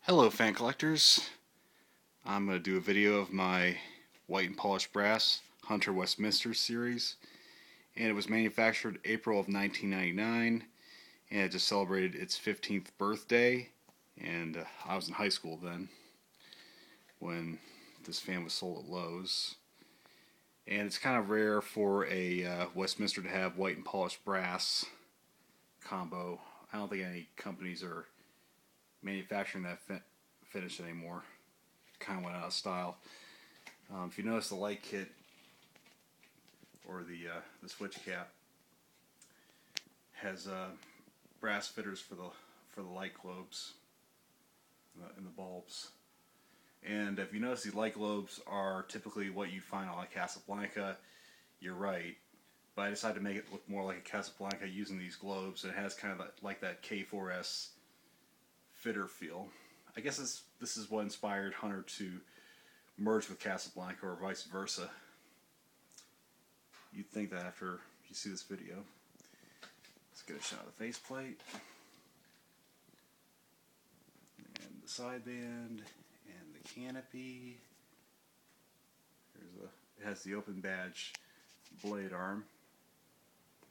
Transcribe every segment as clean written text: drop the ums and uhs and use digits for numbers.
Hello fan collectors, I'm going to do a video of my white and polished brass Hunter Westminster series, and it was manufactured April of 1999, and it just celebrated its 15th birthday, and I was in high school then when this fan was sold at Lowe's. And it's kind of rare for a Westminster to have white and polished brass combo. I don't think any companies are manufacturing that finish anymore. Kind of went out of style. If you notice, the light kit or the switch cap has brass fitters for the light globes and the bulbs. And if you notice, the light globes are typically what you'd find on a Casablanca. You're right, but I decided to make it look more like a Casablanca using these globes. It has kind of like that K4S fitter feel. I guess this is what inspired Hunter to merge with Casablanca, or vice versa. You'd think that after you see this video. Let's get a shot of the faceplate and the side band and the canopy. It has the open badge blade arm,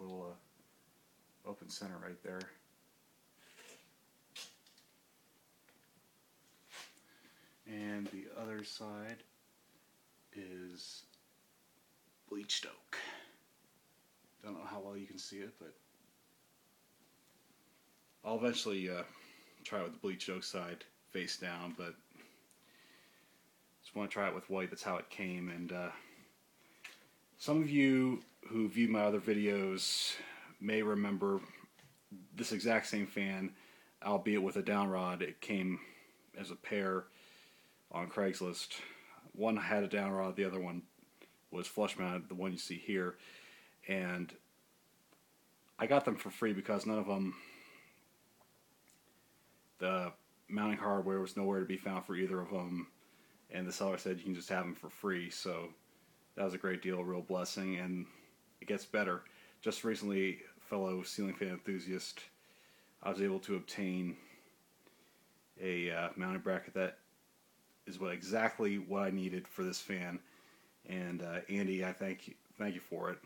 little open center right there. And the other side is bleached oak. Don't know how well you can see it, but I'll eventually try it with the bleached oak side face down, but just want to try it with white. That's how it came. And some of you who viewed my other videos may remember this exact same fan, albeit with a down rod. It came as a pair on Craigslist. One had a down rod, the other one was flush mounted, the one you see here. And I got them for free because none of them, the mounting hardware was nowhere to be found for either of them, and the seller said you can just have them for free. So that was a great deal, a real blessing. And it gets better. Just recently, fellow ceiling fan enthusiast, I was able to obtain a mounting bracket that is exactly what I needed for this fan. And Andy, I thank you for it.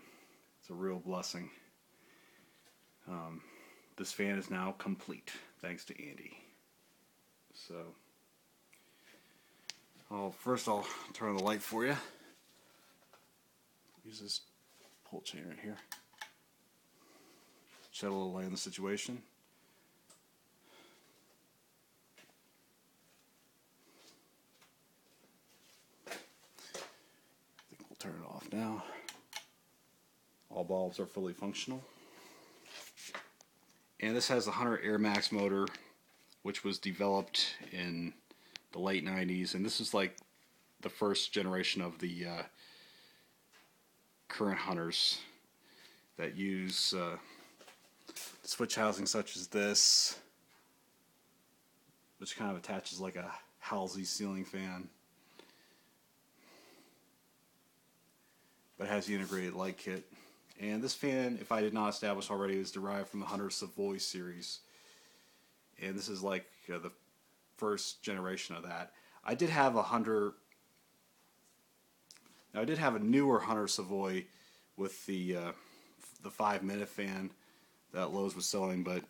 It's a real blessing. This fan is now complete, thanks to Andy. So, first I'll turn on the light for you. Use this pull chain right here. Shed a little light on the situation. Turn it off now. All bulbs are fully functional. And this has the Hunter Air Max motor, which was developed in the late 90s. And this is like the first generation of the current Hunters that use switch housing such as this, which kind of attaches like a Halsey ceiling fan. But it has the integrated light kit. And this fan, if I did not establish already, is derived from the Hunter Savoy series. And this is like the first generation of that. I did have a newer Hunter Savoy with the 5-minute fan that Lowe's was selling, but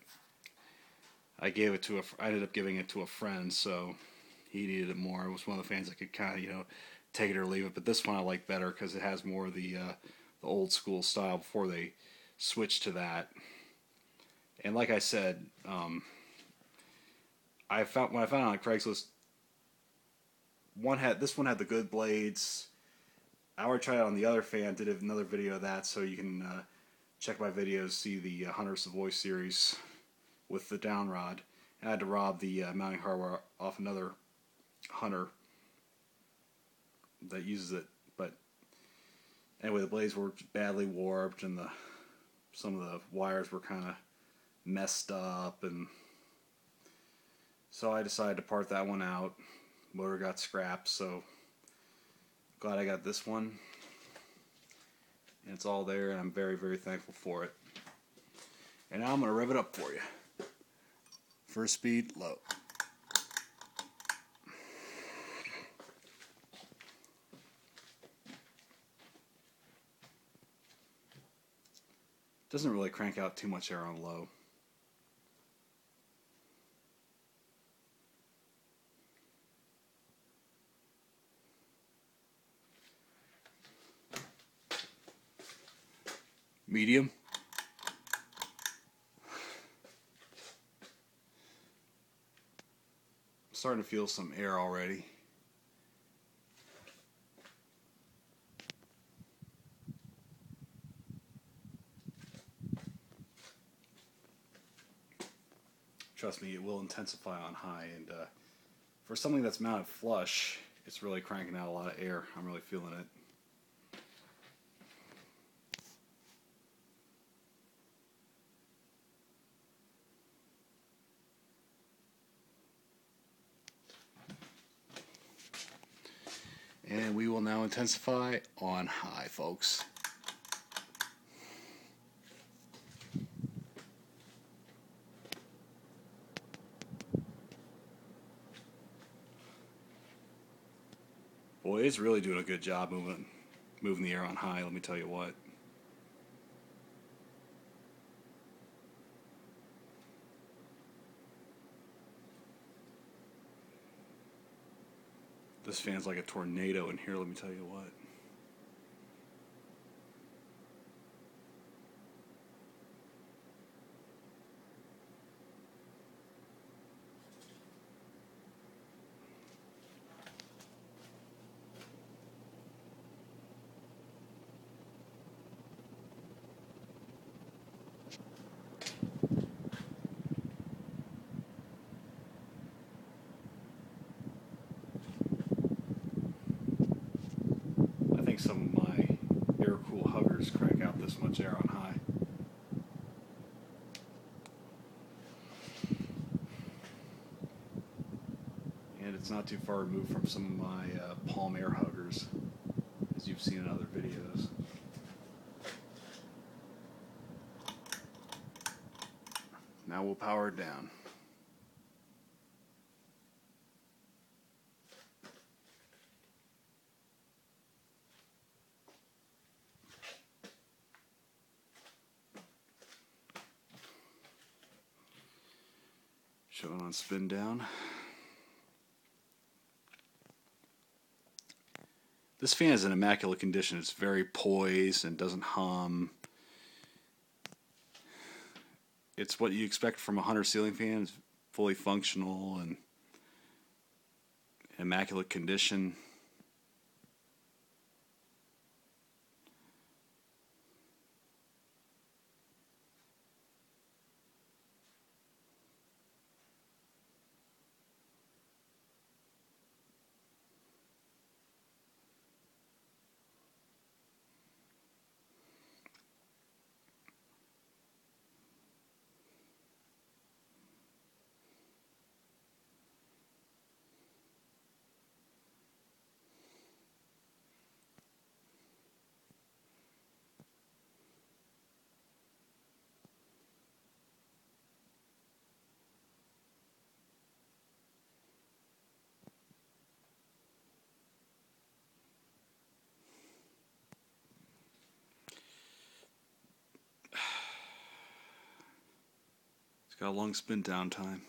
I ended up giving it to a friend, so he needed it more. It was one of the fans I could kind of, take it or leave it, but this one I like better because it has more of the old school style before they switched to that. And like I said, when I found it on Craigslist, this one had the good blades. I already tried it on the other fan, did another video of that, so you can check my videos, see the Hunter Savoy series with the down rod. And I had to rob the mounting hardware off another Hunter that uses it, but anyway, the blades were badly warped, and some of the wires were kind of messed up, and so I decided to part that one out. Motor got scrapped, so glad I got this one, and it's all there, and I'm very, very thankful for it. And now I'm going to rev it up for you. First speed, low. Doesn't really crank out too much air on low. Medium. I'm starting to feel some air already. Trust me, it will intensify on high, and for something that's mounted flush, it's really cranking out a lot of air. I'm really feeling it. And we will now intensify on high, folks. Boy, it's really doing a good job moving the air on high, let me tell you what. This fan's like a tornado in here, let me tell you what. I think some of my air-cool huggers crank out this much air on high. And it's not too far removed from some of my palm air huggers, as you've seen in other videos. Now we'll power it down. Showing on spin down. This fan is in immaculate condition. It's very poised and doesn't hum. It's what you expect from a Hunter ceiling fan. It's fully functional and immaculate condition. It's got a long spin down time.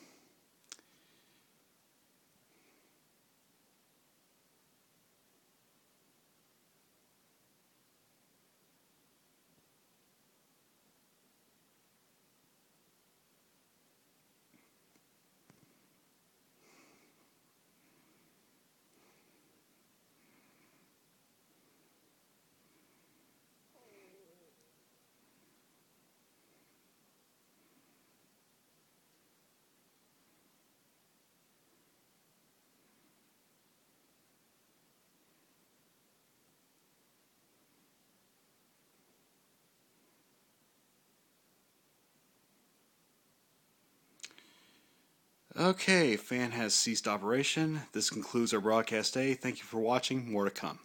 Okay, fan has ceased operation. This concludes our broadcast day. Thank you for watching. More to come.